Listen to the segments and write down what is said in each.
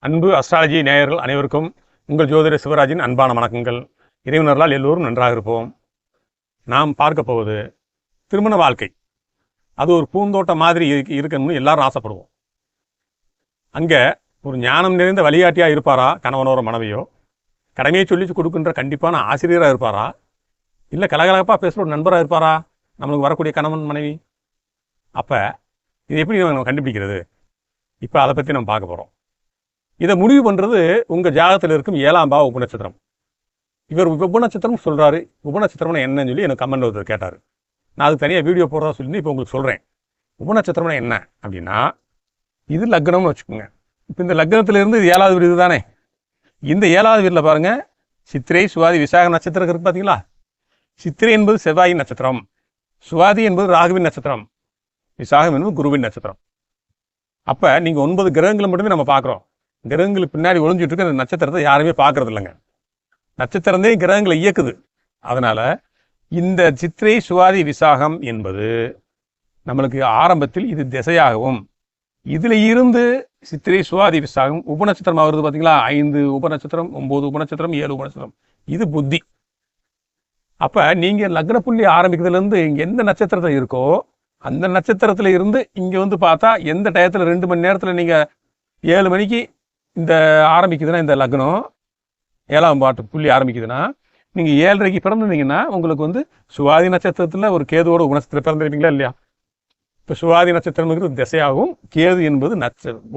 அன்பு அஸ்ட்ராலஜி நேயர்கள் அனைவருக்கும் உங்கள் ஜோதிட சிவராஜின் அன்பான வணக்கங்கள். இறைவனர்களால் எல்லோரும் நன்றாக இருப்போம். நாம் பார்க்க போவது திருமண வாழ்க்கை. அது ஒரு பூந்தோட்டம் மாதிரி இருக்கணும்னு எல்லாரும் ஆசைப்படுவோம். அங்கே ஒரு ஞானம் நிறைந்த வழிகாட்டியாக இருப்பாரா கணவனோர மனைவியோ, கடமையை சொல்லி கொடுக்கின்ற கண்டிப்பான ஆசிரியராக இருப்பாரா, இல்லை கலகலப்பாக பேசுகிற ஒரு நண்பராக இருப்பாரா நம்மளுக்கு வரக்கூடிய கணவன் மனைவி? அப்போ இது எப்படி நம்ம கண்டுபிடிக்கிறது? இப்போ அதை பற்றி நம்ம பார்க்க போகிறோம். இதை முடிவு பண்ணுறது உங்கள் ஜாதகத்தில் இருக்கும் 7ஆம் பாவ உபநட்சத்திரம். இவர் உபநட்சத்திரம் சொல்கிறாரு. உபநட்சத்திரம்னா என்னன்னு சொல்லி எனக்கு கமெண்ட் ஒருத்தர் கேட்டார். நான் அதுக்கு தனியாக வீடியோ போடுறதா சொல்லி இப்போ உங்களுக்கு சொல்கிறேன். உபநட்சத்திரம்னா என்ன அப்படின்னா, இது லக்னம்னு வச்சுக்கோங்க. இப்போ இந்த லக்னத்திலிருந்து இது 7வது வீடு தானே. இந்த 7வது வீட்டில் பாருங்கள், சித்திரை சுவாதி விசாக நட்சத்திரம் இருக்குது பார்த்தீங்களா. சித்திரை என்பது செவ்வாயின் நட்சத்திரம், சுவாதி என்பது ராகுவின் நட்சத்திரம், விசாகம் என்பது குருவின் நட்சத்திரம். அப்போ நீங்கள் 9 கிரகங்களை மட்டுமே நம்ம பார்க்குறோம். கிரகங்களுக்கு பின்னாடி ஒளிஞ்சிட்டு இருக்க அந்த நட்சத்திரத்தை யாருமே பார்க்கறது இல்லைங்க. நட்சத்திரந்தே கிரகங்களை இயக்குது. அதனால இந்த சித்திரை சுவாதி விசாகம் என்பது நம்மளுக்கு ஆரம்பத்தில் இது திசையாகவும், இதுல இருந்து சித்திரை சுவாதி விசாகம் உபநட்சத்திரமாக வருது பார்த்தீங்களா. 5 உபநட்சத்திரம், 9 உபநட்சத்திரம், 7 உபநட்சத்திரம், இது புத்தி. அப்ப நீங்க லக்ன புள்ளி ஆரம்பிக்கிறதுல இருந்து எந்த நட்சத்திரத்தில் இருக்கோ அந்த நட்சத்திரத்துல இருந்து இங்க வந்து பார்த்தா எந்த டயத்துல 2 மணி நேரத்துல நீங்க 7 மணிக்கு இந்த ஆரம்பிக்குதுன்னா, இந்த லக்னம் 7ஆம் பாட்டு புள்ளி ஆரம்பிக்குதுன்னா, நீங்கள் 7:30க்கு பிறந்திருந்தீங்கன்னா உங்களுக்கு வந்து சுவாதி நட்சத்திரத்தில் ஒரு கேதுவோட உபநட்சத்திரம் பிறந்திருப்பீங்களா இல்லையா. இப்போ சுவாதி நட்சத்திரம் திசையாகும், கேது என்பது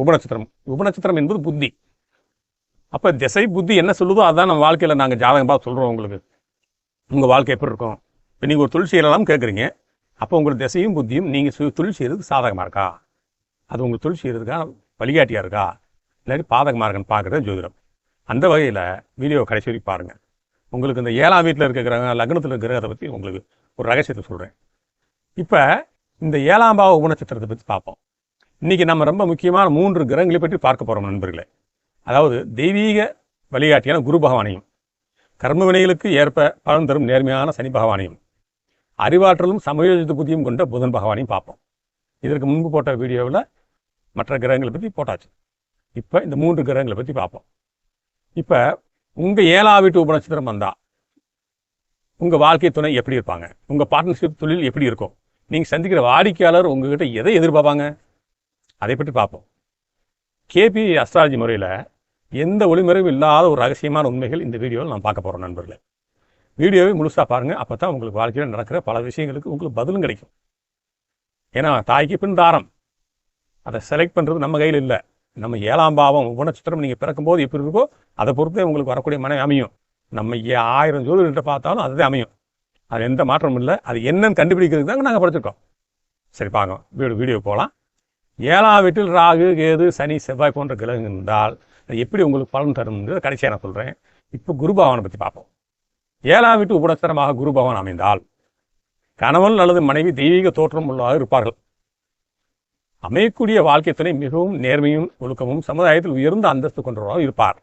உபநட்சத்திரம். உபநட்சத்திரம் என்பது புத்தி. அப்போ திசை புத்தி என்ன சொல்லுதோ அதான் நம்ம வாழ்க்கையில் நாங்கள் ஜாதகம் பார்த்து சொல்கிறோம். உங்களுக்கு உங்கள் வாழ்க்கை எப்படி இருக்கும்? இப்போ நீங்கள் ஒரு தொழில் செய்யலாம் கேட்குறீங்க. அப்போ உங்களுக்கு திசையும் புத்தியும் நீங்கள் தொழில் செய்கிறதுக்கு சாதகமாக இருக்கா, அது உங்களுக்கு தொழில் செய்கிறதுக்கான வழிகாட்டியாக இருக்கா, இல்லாட்டி பாதகமாக இருக்குன்னு பார்க்குறது ஜோதிடம். அந்த வகையில் வீடியோ கடைசி வரைக்கும் பாருங்கள். உங்களுக்கு இந்த 7ஆம் வீட்டில் இருக்க கிரகம், லக்னத்தில் இருக்கிற கிரகத்தை பற்றி உங்களுக்கு ஒரு ரகசியத்தை சொல்கிறேன். இப்போ இந்த 7ஆம் பாவ உபநட்சத்திரத்தை பற்றி பார்ப்போம். இன்றைக்கி நம்ம ரொம்ப முக்கியமான 3 கிரகங்களை பற்றி பார்க்க போகிறோம் நண்பர்களே. அதாவது தெய்வீக வழிகாட்டியான குரு பகவானையும், கர்ம வினைகளுக்கு ஏற்ப பலன் தரும் நேர்மையான சனி பகவானையும், அறிவாற்றலும் சமயோஜித புத்தியும் கொண்ட புதன் பகவானையும் பார்ப்போம். இதற்கு முன்பு போட்ட வீடியோவில் மற்ற கிரகங்களை பற்றி போட்டாச்சு. இப்போ இந்த 3 கிரகங்களை பற்றி பார்ப்போம். இப்போ உங்கள் 7ஆம் வீட்டு உபநட்சத்திரம் வந்தால் உங்கள் வாழ்க்கை துணை எப்படி இருப்பாங்க, உங்கள் பார்ட்னர்ஷிப் தொழில் எப்படி இருக்கும், நீங்கள் சந்திக்கிற வாடிக்கையாளர் உங்ககிட்ட எதை எதிர்பார்ப்பாங்க, அதை பற்றி பார்ப்போம். கேபி அஸ்ட்ராலஜி முறையில் எந்த ஒளிமறைவும் இல்லாத ஒரு ரகசியமான உண்மைகள் இந்த வீடியோவில் நான் பார்க்க போகிறோம் நண்பர்களே. வீடியோவை முழுசாக பாருங்கள். அப்போ தான் உங்களுக்கு வாழ்க்கையில் நடக்கிற பல விஷயங்களுக்கு உங்களுக்கு பதிலும் கிடைக்கும். ஏன்னா தாய்க்கு பின் தாரம், அதை செலக்ட் பண்ணுறது நம்ம கையில் இல்லை. நம்ம 7ஆம் பாவம் உபநட்சத்திரம் நீங்கள் பிறக்கும்போது எப்படி இருக்கோ அதை பொறுத்தே உங்களுக்கு வரக்கூடிய மனை அமையும். நம்ம 1000 ஜோதிடர்கிட்ட பார்த்தாலும் அதுதான் அமையும். அது எந்த மாற்றமும் இல்லை. அது என்னன்னு கண்டுபிடிக்கிறதுக்கு தாங்க நாங்கள் படிச்சிருக்கோம். சரி பாருங்க, வீடியோ போகலாம். 7ஆம் வீட்டில் ராகு, கேது, சனி, செவ்வாய் போன்ற கிரகங்கள் இருந்தால் அது எப்படி உங்களுக்கு பலன் தரும்ன்றது கடைசியாக நான் சொல்கிறேன். இப்போ குரு பகவானை பற்றி பார்ப்போம். 7ஆம் வீட்டு உபநட்சத்திரமாக குரு பகவான் அமைந்தால் கணவன் அல்லது மனைவி தெய்வீக தோற்றம் உள்ளதாக இருப்பார்கள். அமையக்கூடிய வாழ்க்கை துணை மிகவும் நேர்மையும் ஒழுக்கமும் சமுதாயத்தில் உயர்ந்த அந்தஸ்து கொண்டவராக இருப்பார்.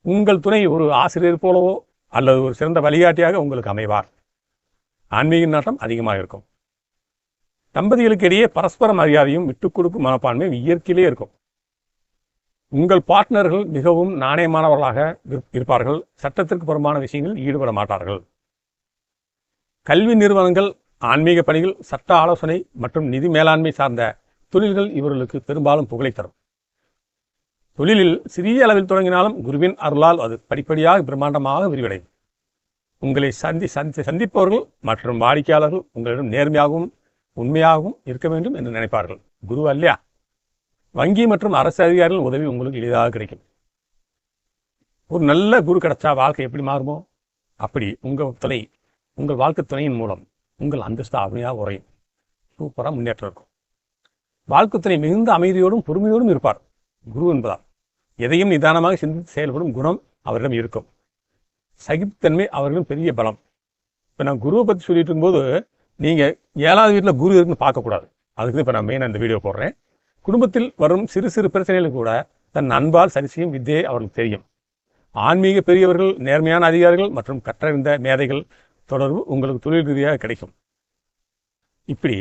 உங்கள் துணை ஒரு ஆசிரியர் போலவோ அல்லது ஒரு சிறந்த வழிகாட்டியாக உங்களுக்கு அமைவார். ஆன்மீக நாட்டம் அதிகமாக இருக்கும். தம்பதிகளுக்கு இடையே பரஸ்பர மரியாதையும் விட்டுக் கொடுக்கும் மனப்பான்மையும் இயற்கையிலே இருக்கும். உங்கள் பார்ட்னர்கள் மிகவும் நாணயமானவர்களாக இருப்பார்கள். சட்டத்திற்கு புறம்பான விஷயங்களில் ஈடுபட மாட்டார்கள். கல்வி நிறுவனங்கள், ஆன்மீக பணிகள், சட்ட ஆலோசனை மற்றும் நிதி மேலாண்மை சார்ந்த தொழில்கள் இவர்களுக்கு பெரும்பாலும் புகழை தரும். தொழிலில் சிறிய அளவில் தொடங்கினாலும் குருவின் அருளால் அது படிப்படியாக பிரம்மாண்டமாக விரிவடையும். உங்களை சந்திப்பவர்கள் மற்றும் வாடிக்கையாளர்கள் உங்களிடம் நேர்மையாகவும் உண்மையாகவும் இருக்க வேண்டும் என்று நினைப்பார்கள். குரு அல்லையா. வங்கி மற்றும் அரசு அதிகாரிகள் உதவி உங்களுக்கு எளிதாக கிடைக்கும். ஒரு நல்ல குரு கிடைச்சா வாழ்க்கை எப்படி மாறுமோ அப்படி உங்கள் வாழ்க்கை துணையின் மூலம் உங்கள் அந்தஸ்து அருமையாக உறையும். சூப்பராக முன்னேற்றம் இருக்கும். வாழ்க்கை துணை மிகுந்த அமைதியோடும் பொறுமையோடும் இருப்பார். குரு என்பதால் எதையும் நிதானமாக சிந்தித்து செயல்படும் குணம் அவரிடம் இருக்கும். சகிப்புத்தன்மை அவர்களின் பெரிய பலம். இப்போ நான் குருவை பற்றி சொல்லிட்டு இருக்கும்போது நீங்கள் 7ஆவது வீட்டில் குரு இருக்குன்னு பார்க்கக்கூடாது. அதுக்கு இப்போ நான் மெயினாக இந்த வீடியோ போடுறேன். குடும்பத்தில் வரும் சிறு சிறு பிரச்சனைகளுக்கு கூட தன் அன்பால் சரி செய்யும் வித்தியை அவர்களுக்கு தெரியும். ஆன்மீக பெரியவர்கள், நேர்மையான அதிகாரிகள் மற்றும் கற்றறிந்த மேதைகள் தொடர்பு உங்களுக்கு தொழில் ரீதியாக கிடைக்கும். இப்படி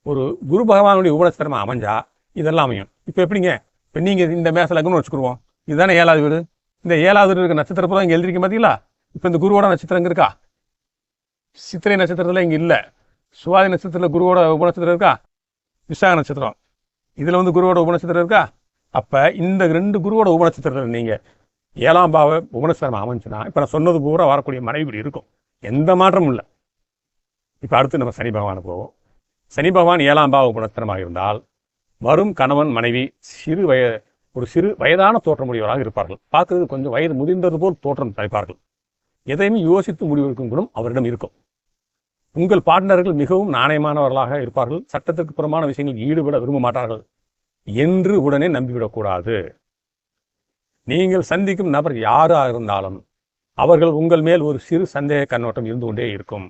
ஒரு குரு பகவானுடைய உபநட்சத்திரமா அமைஞ்சா இதெல்லாம் அமையும். இப்போ எப்படிங்க இப்போ நீங்கள் இந்த மேச லக்னம்னு வச்சுக்குருவோம், இதுதானே 7வது வீடு. இந்த 7வது இருக்க நட்சத்திர பூரா இங்கே எழுதிருக்க பார்த்தீங்களா? இப்போ இந்த குருவோட நட்சத்திரம் இங்கே இருக்கா? சித்திரை நட்சத்திரத்தில் இங்கே இல்லை. சுவாதி நட்சத்திரத்தில் குருவோட உபநட்சத்திரம் இருக்கா? விசாக நட்சத்திரம் இதில் வந்து குருவோட உபநட்சத்திரம் இருக்கா? அப்போ இந்த 2 குருவோட உபநட்சத்திரத்தில் நீங்கள் 7ஆம் பாவ உபநட்சத்திரம் அமைஞ்சுன்னா இப்போ நான் சொன்னது பூரா வரக்கூடிய மனைவி இருக்கும், எந்த மாற்றமும் இல்லை. இப்போ அடுத்து நம்ம சனி பகவானுக்கு போவோம். சனி பகவான் 7ஆம் பாவ உபநட்சத்திரமாக இருந்தால் வரும் கணவன் மனைவி ஒரு சிறு வயதான தோற்றமுடையவராக இருப்பார்கள். பார்க்கறது கொஞ்சம் வயது முதிர்ந்தது போல் தோற்றம் தரிப்பார்கள். எதையுமே யோசித்து முடிவெடுக்கும் குணம் அவரிடம் இருக்கும். உங்கள் பார்ட்னர்கள் மிகவும் நாணயமானவர்களாக இருப்பார்கள். சட்டத்திற்கு புறமான விஷயங்களில் ஈடுபட விரும்ப மாட்டார்கள் என்று உடனே நம்பிவிடக்கூடாது. நீங்கள் சந்திக்கும் நபர் யாராக இருந்தாலும் அவர்கள் உங்கள் மேல் ஒரு சிறு சந்தேக கண்ணோட்டம் இருந்து கொண்டே இருக்கும்.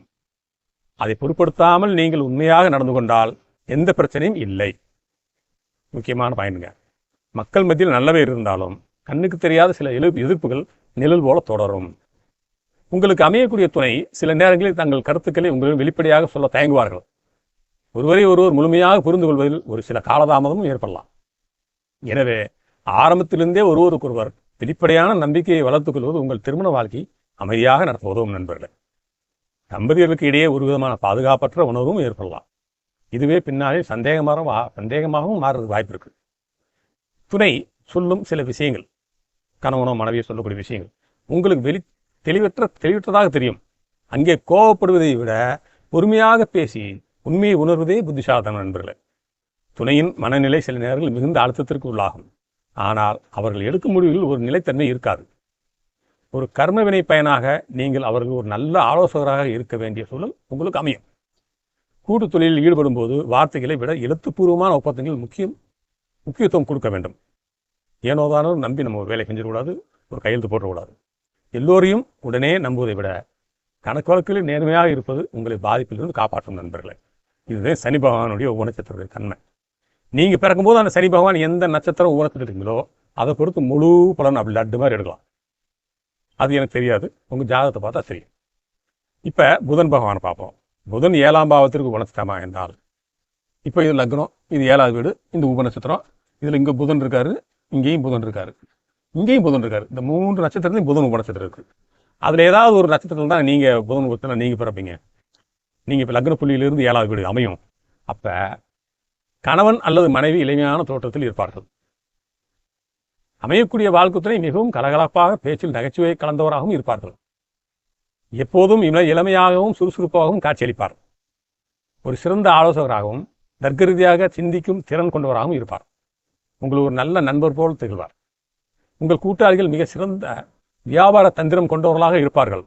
அதை பொருட்படுத்தாமல் நீங்கள் உண்மையாக நடந்து கொண்டால் எந்த பிரச்சனையும் இல்லை. முக்கியமான பாயிண்ட்ங்க. மக்கள் மத்தியில் நல்லவே இருந்தாலும் கண்ணுக்கு தெரியாத சில எதிர்ப்புகள் நிழல் போல தொடரும். உங்களுக்கு அமையக்கூடிய துணை சில நேரங்களில் தங்கள் கருத்துக்களை உங்களிடம் வெளிப்படையாக சொல்ல தயங்குவார்கள். ஒருவரை ஒருவர் முழுமையாக புரிந்து கொள்வதில் ஒரு சில காலதாமதமும் ஏற்படலாம். எனவே ஆரம்பத்திலிருந்தே ஒருவருக்கொருவர் வெளிப்படையான நம்பிக்கையை வளர்த்துக் கொள்வது உங்கள் திருமண வாழ்க்கை அமைதியாக நடத்த உதவும் நண்பர்களே. தம்பதியர்களுக்கு இடையே ஒரு விதமான பாதுகாப்பற்ற உணர்வும் ஏற்படலாம். இதுவே பின்னாலே சந்தேகமாகவும் மாறுறதுக்கு வாய்ப்பு இருக்கு. துணை சொல்லும் சில விஷயங்கள், கணவனோ மனைவியோ சொல்லக்கூடிய விஷயங்கள் உங்களுக்கு தெளிவற்றதாக தெரியும். அங்கே கோபப்படுவதை விட பொறுமையாக பேசி உண்மையை உணர்வதே புத்திசாலித்தனம் நண்பர்களே. துணையின் மனநிலை சில நேரங்களில் மிகுந்த அழுத்தத்திற்கு உள்ளாகும். ஆனால் அவர்கள் எடுக்கும் முடிவில் ஒரு நிலைத்தன்மை இருக்காது. ஒரு கர்மவினை பயனாக நீங்கள் அவர்கள் ஒரு நல்ல ஆலோசகராக இருக்க வேண்டிய சூழல் உங்களுக்கு அமையும். கூட்டு தொழிலில் ஈடுபடும் போது வார்த்தைகளை விட எழுத்துப்பூர்வமான ஒப்பந்தங்கள் முக்கியத்துவம் கொடுக்க வேண்டும். ஏனோதானும் நம்பி நம்ம ஒரு வேலை செஞ்சிடக்கூடாது, ஒரு கையெழுத்து போட்டக்கூடாது. எல்லோரையும் உடனே நம்புவதை விட கணக்கு வழக்கில் நேர்மையாக இருப்பது உங்களை பாதிப்பிலிருந்து காப்பாற்றும் நண்பர்களே. இதுதான் சனி பகவானுடைய உபநட்சத்திரத்துடைய தன்மை. நீங்கள் பிறக்கும்போது அந்த சனி பகவான் எந்த நட்சத்திரம் உபநட்சத்திரம் இருக்கீங்களோ அதை பொறுத்து முழு பலன் அப்படி லட்டு மாதிரி எடுக்கலாம். அது எனக்கு தெரியாது, உங்கள் ஜாதகத்தை பார்த்தா தெரியும். இப்போ புதன் பகவானை பார்ப்போம். புதன் 7ஆம் பாவத்திற்கு உபநட்சத்திரமாக இருந்தால், இப்போ இது லக்னம், இது 7வது வீடு, இந்த உபநட்சத்திரம், இதில் இங்கே புதன் இருக்காரு, இங்கேயும் புதன் இருக்காரு, இங்கேயும் புதன் இருக்காரு. இந்த 3 நட்சத்திரத்தையும் புதன் உபநட்சத்திரம் இருக்குது. அதில் ஏதாவது ஒரு நட்சத்திரத்தில் தான் நீங்கள் புதன் உபநட்சத்திரம் நீங்கள் பிறப்பீங்க. நீங்கள் இப்போ லக்ன புள்ளியிலிருந்து 7வது வீடு அமையும். அப்போ கணவன் அல்லது மனைவி இளமையான தோற்றத்தில் இருப்பார்கள். அமையக்கூடிய வாழ்க்கை துணை மிகவும் கலகலப்பாக பேச்சில் நகைச்சுவை கலந்தவராகவும் இருப்பார்கள். எப்போதும் இளமையாகவும் சுறுசுறுப்பாகவும் காட்சியளிப்பார். ஒரு சிறந்த ஆலோசகராகவும் தர்க்க ரீதியாக சிந்திக்கும் திறன் கொண்டவராகவும் இருப்பார். உங்களுக்கு ஒரு நல்ல நண்பர் போல் திகழ்வார். உங்கள் கூட்டாளிகள் மிக சிறந்த வியாபார தந்திரம் கொண்டவர்களாக இருப்பார்கள்.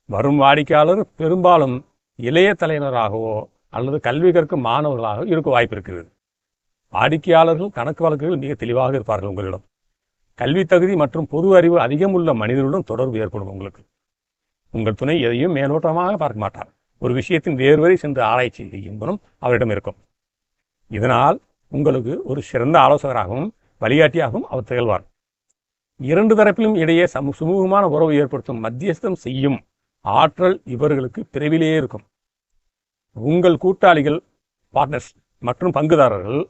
வரும் வாடிக்கையாளர் பெரும்பாலும் இளைய தலைவராகவோ அல்லது கல்வி கற்கும் மாணவர்களாக இருக்க வாய்ப்பு இருக்கிறது. வாடிக்கையாளர்கள் கணக்கு வழக்குகள் மிக தெளிவாக இருப்பார்கள். உங்களிடம் கல்வி தகுதி மற்றும் பொது அறிவு அதிகம் உள்ள மனிதர்களுடன் தொடர்பு ஏற்படும். உங்களுக்கு உங்கள் துணை எதையும் மேலோட்டமாக பார்க்க மாட்டார். ஒரு விஷயத்தின் வேறுவரை சென்று ஆராய்ச்சி செய்யும் குணம் அவரிடம் இருக்கும். இதனால் உங்களுக்கு ஒரு சிறந்த ஆலோசகராகவும் வழிகாட்டியாகவும் அவர் திகழ்வார். 2 தரப்பிலும் இடையே சுமூகமான உறவு ஏற்படுத்தும் மத்தியஸ்தம் செய்யும் ஆற்றல் இவர்களுக்கு பிறவிலேயே இருக்கும். உங்கள் கூட்டாளிகள், பார்ட்னர்ஸ் மற்றும் பங்குதாரர்கள்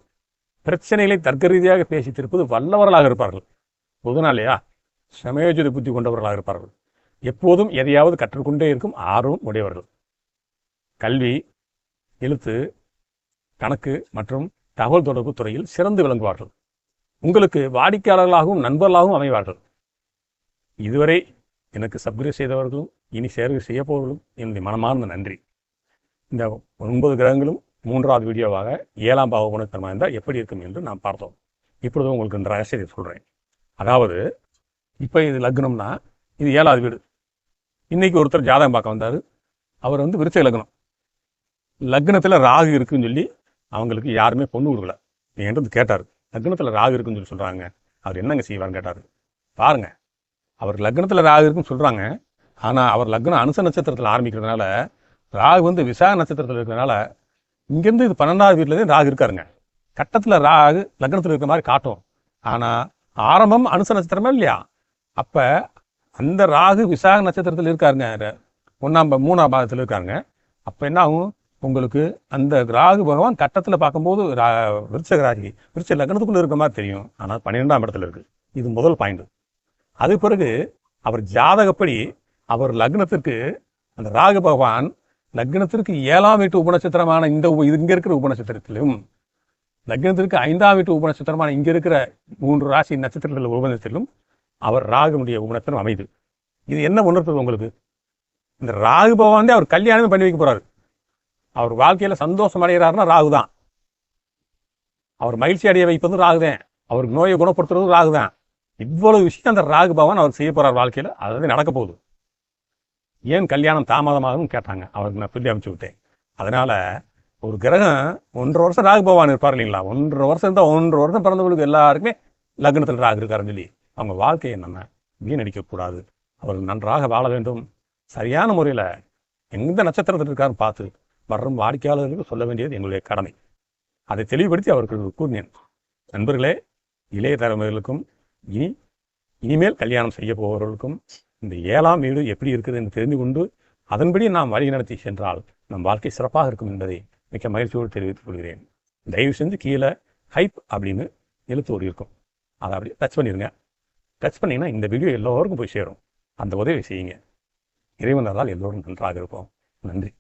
பிரச்சனைகளை தர்க்க ரீதியாக பேசி தீர்ப்பது வல்லவர்களாக இருப்பார்கள். புதனாலேயா சமயோஜித புத்தி கொண்டவர்களாக இருப்பார்கள். எப்போதும் எதையாவது கற்றுக்கொண்டே இருக்கும் ஆர்வம் உடையவர்கள். கல்வி, எழுத்து, கணக்கு மற்றும் தகவல் தொடர்பு துறையில் சிறந்து விளங்குவார்கள். உங்களுக்கு வாடிக்கையாளர்களாகவும் நண்பர்களாகவும் அமைவார்கள். இதுவரை எனக்கு சப்ஸ்கிரைப் செய்தவர்களும் இனி செய்யப்போவர்களும் என்னுடைய மனமார்ந்த நன்றி. இந்த 9 கிரகங்களும் 3வது வீடியோவாக 7ஆம் பாவ உபநட்சத்திரமாக இருந்தால் எப்படி இருக்கும் என்று நாம் பார்த்தோம். இப்பொழுது உங்களுக்கு இந்த ரகசியத்தை சொல்கிறேன். அதாவது இப்போ இது லக்னம்னா இது 7வது வீடு. இன்னைக்கு ஒருத்தர் ஜாதகம் பார்க்க வந்தார். அவர் விருச்சிக லக்னம். லக்னத்தில் ராகு இருக்குன்னு சொல்லி அவங்களுக்கு யாருமே பொண்ணு கொடுக்கல. என்கிட்ட கேட்டார், லக்னத்தில் ராகு இருக்குன்னு சொல்லி சொல்கிறாங்க, அவர் என்னங்க செய்வார்னு கேட்டார். பாருங்க, அவர் லக்னத்தில் ராகு இருக்குன்னு சொல்கிறாங்க. ஆனால் அவர் லக்னம் அனுச நட்சத்திரத்தில் ஆரம்பிக்கிறதுனால, ராகு விசாக நட்சத்திரத்தில் இருக்கிறதுனால இங்கேருந்து இது 12வது வீட்டில் ராகு இருக்காருங்க. கட்டத்தில் ராகு லக்னத்தில் இருக்கிற மாதிரி காட்டும். ஆனால் ஆரம்பம் அனுச நட்சத்திரமா இல்லையா? அப்போ அந்த ராகு விசாக நட்சத்திரத்தில் இருக்காருங்க, 1ஆம் 3ஆம் பாகத்தில் இருக்காருங்க. அப்போ என்ன ஆகும்? உங்களுக்கு அந்த ராகு பகவான் கட்டத்தில் பார்க்கும்போது விருச்சக ராசி விருச்ச லக்னத்துக்குள்ளே இருக்க மாதிரி தெரியும். ஆனால் 12ஆம் இடத்துல இருக்குது. இது முதல் பாயிண்ட். அது பிறகு அவர் ஜாதகப்படி அவர் லக்னத்திற்கு அந்த ராகு பகவான் லக்னத்திற்கு 7ஆம் வீட்டு உபநட்சத்திரமான இங்கே இருக்கிற உபநட்சத்திரத்திலும் லக்னத்திற்கு 5ஆம் வீட்டு உபநட்சத்திரமான இங்கே இருக்கிற 3 ராசி நட்சத்திரத்தில் உபநட்சத்திலும் அவர் ராகுனுடைய உபநட்சத்திரம் அமைது. இது என்ன உணர்த்துது உங்களுக்கு? இந்த ராகு பகவான் அவர் கல்யாணமே பண்ணி வைக்க போறாரு. அவர் வாழ்க்கையில சந்தோஷம் அடைகிறாருன்னா ராகு தான். அவர் மகிழ்ச்சி அடைய வைப்பதும் ராகுதான். அவருக்கு நோயை குணப்படுத்துறதும் ராகுதான். இவ்வளவு விஷயம் அந்த ராகு பகவான் அவர் செய்ய போறார் வாழ்க்கையில. அதாவது நடக்க போகுது. ஏன் கல்யாணம் தாமதமாகும் கேட்டாங்க. அவருக்கு நான் சொல்லி அனுப்பிச்சு விட்டேன். அதனால ஒரு கிரகம் 1.5 வருஷம் ராகு பகவான் இருப்பார் இல்லைங்களா? 1.5 வருஷம் இருந்தால் 1.5 வருஷம் பிறந்தவங்களுக்கு எல்லாருக்குமே லக்னத்தில் ராகு இருக்காருன்னு சொல்லி அவங்க வாழ்க்கையை நம்ம வீணடிக்கக்கூடாது. அவர்கள் நன்றாக வாழ வேண்டும். சரியான முறையில் எந்த நட்சத்திரத்தில் இருக்காருன்னு பார்த்து வரும் வாடிக்கையாளர்களுக்கு சொல்ல வேண்டியது எங்களுடைய கடமை. அதை தெளிவுபடுத்தி அவர்களுக்கு கூறினேன். நண்பர்களே, இளைய தலைமுறைகளுக்கும் இனிமேல் கல்யாணம் செய்ய போபவர்களுக்கும் இந்த 7ஆம் வீடு எப்படி இருக்குது என்று தெரிந்து கொண்டு அதன்படி நாம் வழி நடத்தி சென்றால் நம் வாழ்க்கை சிறப்பாக இருக்கும் என்பதை மிக்க மகிழ்ச்சியோடு தெரிவித்துக் கொள்கிறேன். தயவு செஞ்சு கீழே ஹைப் அப்படின்னு எழுத்தோடு இருக்கும். அதை அப்படியே டச் பண்ணிடுங்க. டச் பண்ணிங்கன்னா இந்த வீடியோ எல்லோருக்கும் போய் சேரும். அந்த உதவி செய்யுங்க. இறைவனால் எல்லோரும் நன்றாக இருப்போம். நன்றி.